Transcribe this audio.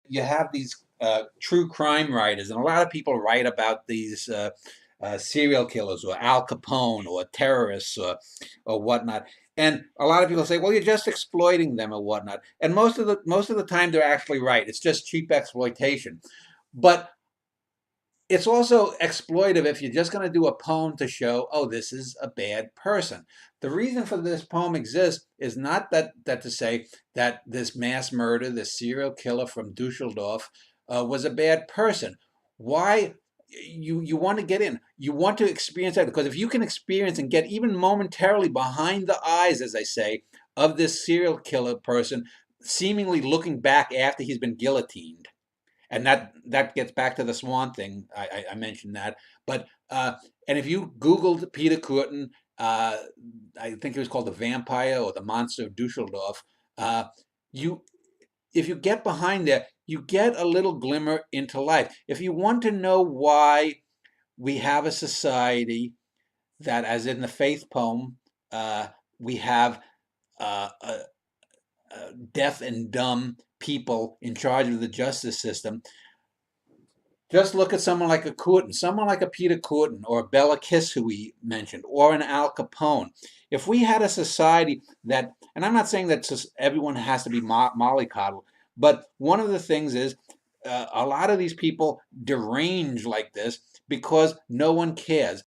you have these true crime writers, and a lot of people write about these serial killers or Al Capone or terrorists or whatnot. And a lot of people say, "Well, you're just exploiting them or whatnot." And most of the time, they're actually right. It's just cheap exploitation. But it's also exploitive if you're just going to do a poem to show, oh, this is a bad person. The reason for this poem exists is not that to say that this mass murder, this serial killer from Dusseldorf, was a bad person. Why? You want to get in. You want to experience that, because if you can experience and get even momentarily behind the eyes, as I say, of this serial killer person, seemingly looking back after he's been guillotined, and that gets back to the swan thing. I mentioned that, but and if you Googled Peter Kürten, uh, I think it was called The Vampire or The Monster of Dusseldorf. Uh, you, if you get behind there, you get a little glimmer into life. If you want to know why we have a society that, as in the faith poem, uh, we have a deaf and dumb people in charge of the justice system, just look at someone like a Kürten, someone like a Peter Kürten or a Bela Kiss, who we mentioned, or an Al Capone. If we had a society that, and I'm not saying that everyone has to be mollycoddled, but one of the things is a lot of these people derange like this because no one cares.